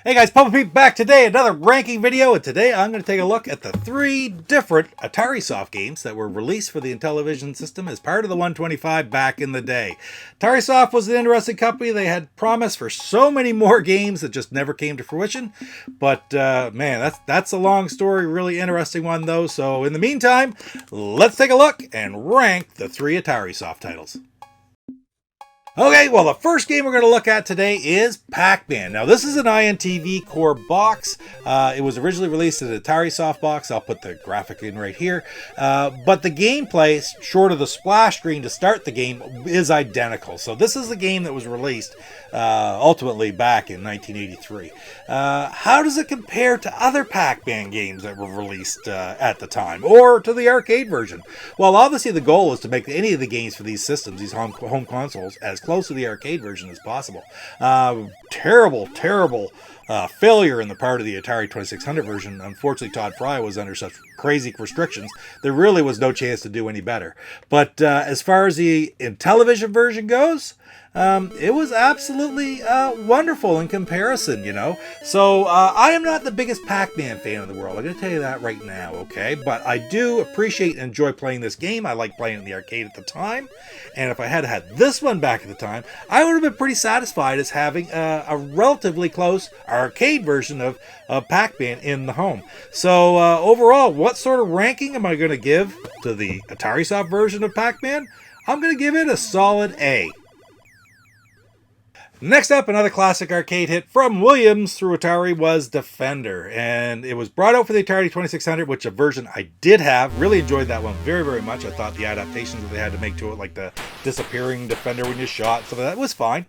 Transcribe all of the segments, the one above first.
Hey guys, Papa Pete back today, another ranking video, and today I'm going to take a look at the 3 different Atarisoft games that were released for the Intellivision system as part of the 125 back in the day. Atarisoft was an interesting company. They had promise for so many more games that just never came to fruition, but man, that's a long story, really interesting one though. So in the meantime, let's take a look and rank the 3 Atarisoft titles. Okay, well, the first game we're going to look at today is Pac-Man. Now, this is an INTV core box. It was originally released as an Atarisoft box. I'll put the graphic in right here. But the gameplay, short of the splash screen to start the game, is identical. So this is the game that was released ultimately back in 1983. How does it compare to other Pac-Man games that were released at the time, or to the arcade version? Well, obviously the goal is to make any of the games for these systems, these home consoles, as close to the arcade version as possible. Terrible failure in the part of the Atari 2600 version. Unfortunately, Todd Fry was under such crazy restrictions, there really was no chance to do any better. But as far as the Intellivision version goes, it was absolutely wonderful in comparison, you know. So I am not the biggest Pac-Man fan in the world. I'm going to tell you that right now, okay? But I do appreciate and enjoy playing this game. I like playing it in the arcade at the time. And if I had had this one back at the time, I would have been pretty satisfied as having a relatively close arcade version of Pac-Man in the home. So overall, what sort of ranking am I going to give to the Atarisoft version of Pac-Man? I'm going to give it a solid A. Next up, another classic arcade hit from Williams through Atari was Defender, and it was brought out for the Atari 2600, which a version I did have. Really enjoyed that one very much. I thought the adaptations that they had to make to it, like the disappearing Defender when you shot, some of that was fine.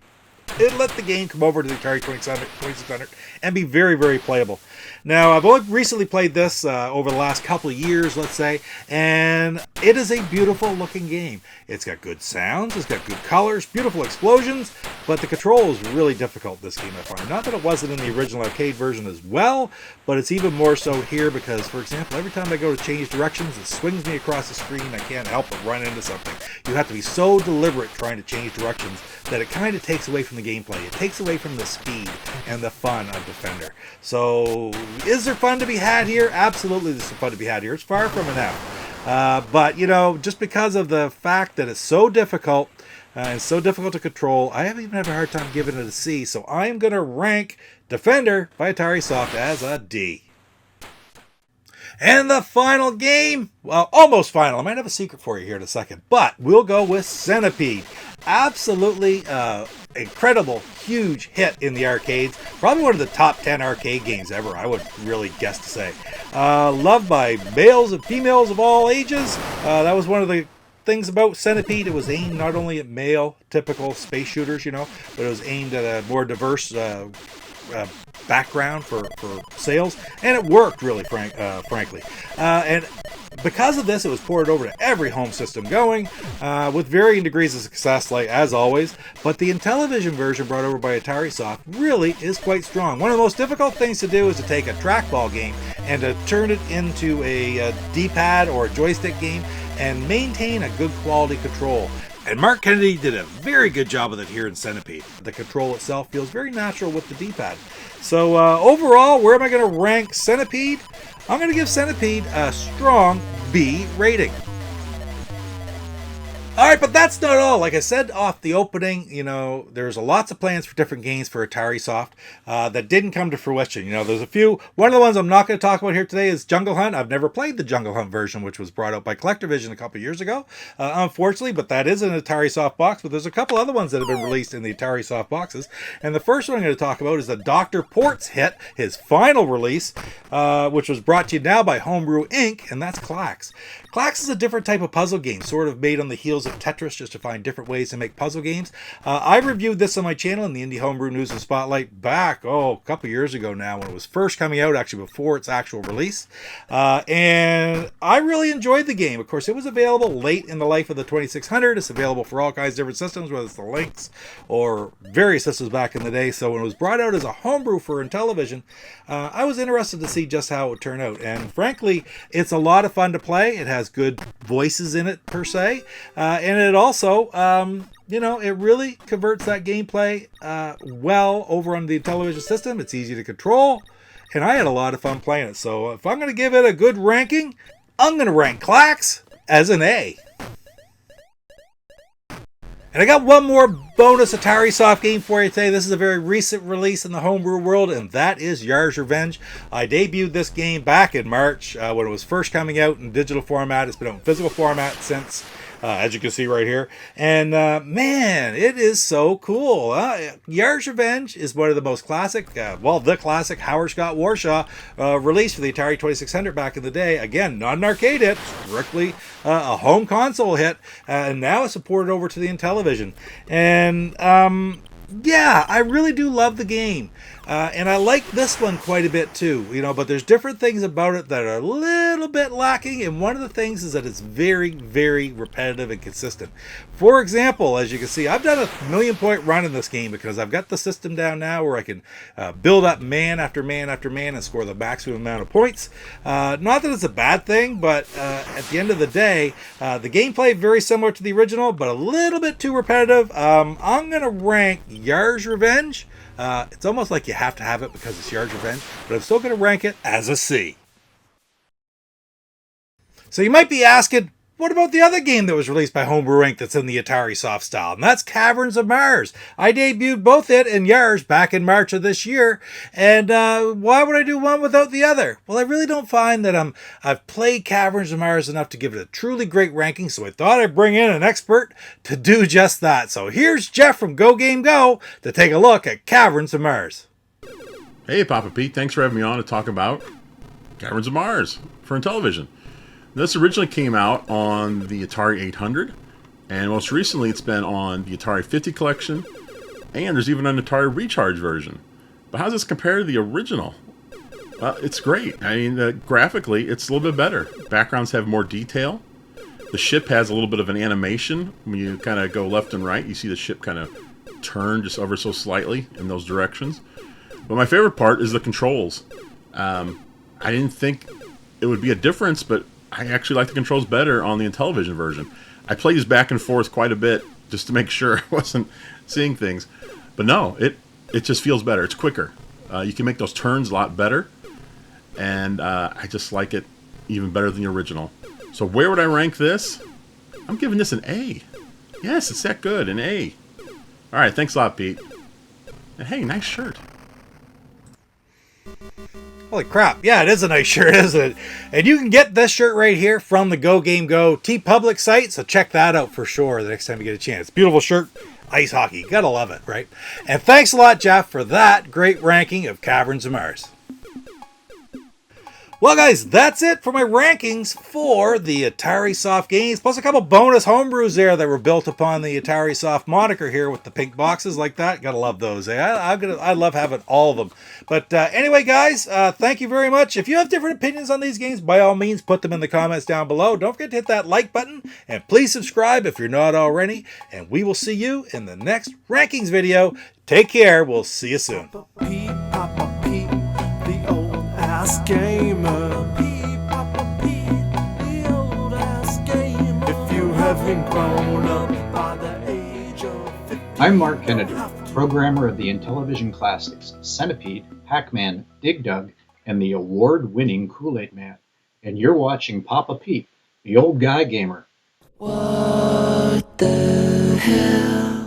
It let the game come over to the Atari 2600 and be very playable. Now, I've only recently played this over the last couple of years, let's say, and it is a beautiful looking game. It's got good sounds, it's got good colors, beautiful explosions, but the control is really difficult this game, I find. Not that it wasn't in the original arcade version as well, but it's even more so here because, for example, every time I go to change directions, it swings me across the screen. I can't help but run into something. You have to be so deliberate trying to change directions that it kind of takes away from the gameplay. It takes away from the speed and the fun of Defender. So, is there fun to be had here? Absolutely, there's some fun to be had here. It's far from an F. But, you know, just because of the fact that it's so difficult and so difficult to control, I haven't even had a hard time giving it a C. So I am going to rank Defender by Atarisoft as a D. And the final game, well, almost final. I might have a secret for you here in a second, but we'll go with Centipede. Absolutely incredible, huge hit in the arcades. Probably one of the top 10 arcade games ever, I would really guess to say. Loved by males and females of all ages. That was one of the things about Centipede. It was aimed not only at male, typical space shooters, you know, but it was aimed at a more diverse background for sales, and it worked really frankly. And because of this, it was ported over to every home system going, with varying degrees of success, like as always. But the Intellivision version brought over by Atarisoft really is quite strong. One of the most difficult things to do is to take a trackball game and to turn it into a D-pad or a joystick game and maintain a good quality control. And Mark Kennedy did a very good job with it here in Centipede. The control itself feels very natural with the D-pad. So overall, where am I going to rank Centipede? I'm going to give Centipede a strong B rating. Alright, but that's not all. Like I said off the opening, you know, there's lots of plans for different games for Atarisoft that didn't come to fruition. You know, there's a few. One of the ones I'm not going to talk about here today is Jungle Hunt. I've never played the Jungle Hunt version, which was brought out by CollectorVision a couple years ago, unfortunately, but that is an Atarisoft box. But there's a couple other ones that have been released in the Atarisoft boxes. And the first one I'm going to talk about is the Dr. Port's hit, his final release, which was brought to you now by Homebrew Inc., and that's Clax. Clax is a different type of puzzle game, sort of made on the heels of Tetris, just to find different ways to make puzzle games. I reviewed this on my channel in the Indie Homebrew News and Spotlight back, a couple years ago now, when it was first coming out, actually before its actual release. And I really enjoyed the game. Of course, it was available late in the life of the 2600. It's available for all kinds of different systems, whether it's the Lynx or various systems back in the day. So when it was brought out as a homebrew for Intellivision, I was interested to see just how it would turn out. And frankly, it's a lot of fun to play. It has good voices in it, per se. And it also you know, it really converts that gameplay well over on the Intellivision system. It's easy to control, and I had a lot of fun playing it. So if I'm going to give it a good ranking, I'm going to rank Clax as an A. And I got one more bonus Atarisoft game for you today. This is a very recent release in the homebrew world, and that is Yars Revenge. I debuted this game back in March when it was first coming out in digital format. It's been out in physical format since, as you can see right here. And man, it is so cool. Yars Revenge is one of the most classic, the classic Howard Scott Warshaw release for the Atari 2600 back in the day. Again, not an arcade hit, strictly a home console hit, and now it's supported over to the Intellivision. And yeah, I really do love the game. And I like this one quite a bit too, you know, but there's different things about it that are a little bit lacking, and one of the things is that it's very, very repetitive and consistent. For example, as you can see, I've done a 1,000,000 point run in this game because I've got the system down now where I can build up man after man after man and score the maximum amount of points. Not that it's a bad thing, but at the end of the day, the gameplay very similar to the original, but a little bit too repetitive. I'm going to rank Yars Revenge. It's almost like you have to have it because it's Yars Revenge, but I'm still going to rank it as a C. So you might be asking, what about the other game that was released by Homebrew Inc. that's in the Atarisoft style? And that's Caverns of Mars. I debuted both it and Yars back in March of this year. And why would I do one without the other? Well, I really don't find that I've played Caverns of Mars enough to give it a truly great ranking, so I thought I'd bring in an expert to do just that. So here's Jeff from GoGameGo to take a look at Caverns of Mars. Hey, Papa Pete. Thanks for having me on to talk about Caverns of Mars for Intellivision. This originally came out on the Atari 800, and most recently it's been on the Atari 50 collection, and there's even an Atari Recharge version. But how does this compare to the original? Well, it's great. I mean, graphically, it's a little bit better. Backgrounds have more detail. The ship has a little bit of an animation. When you kind of go left and right, you see the ship kind of turn just ever so slightly in those directions. But my favorite part is the controls. I didn't think it would be a difference, but I actually like the controls better on the Intellivision version. I played these back and forth quite a bit just to make sure I wasn't seeing things. But no, it just feels better. It's quicker. You can make those turns a lot better. And I just like it even better than the original. So where would I rank this? I'm giving this an A. Yes, it's that good, an A. All right, thanks a lot, Pete. And hey, nice shirt. Holy crap. Yeah, it is a nice shirt, isn't it? And you can get this shirt right here from the GoGameGo TeePublic site, so check that out for sure the next time you get a chance. Beautiful shirt, ice hockey. Gotta love it, right? And thanks a lot, Jeff, for that great ranking of Caverns of Mars. Well, guys, that's it for my rankings for the Atarisoft games, plus a couple bonus homebrews there that were built upon the Atarisoft moniker here with the pink boxes like that. Gotta love those. I love having all of them. But anyway, guys, thank you very much. If you have different opinions on these games, by all means, put them in the comments down below. Don't forget to hit that like button, and please subscribe if you're not already. And we will see you in the next rankings video. Take care. We'll see you soon. Papa Pete, the old ass gamer. The old ass gamer. If you haven't grown up by the age of 50. I'm Mark Kennedy, programmer of the Intellivision classics Centipede, Pac-Man, Dig Dug, and the award-winning Kool-Aid Man. And you're watching Papa Pete, the old guy gamer. What the hell?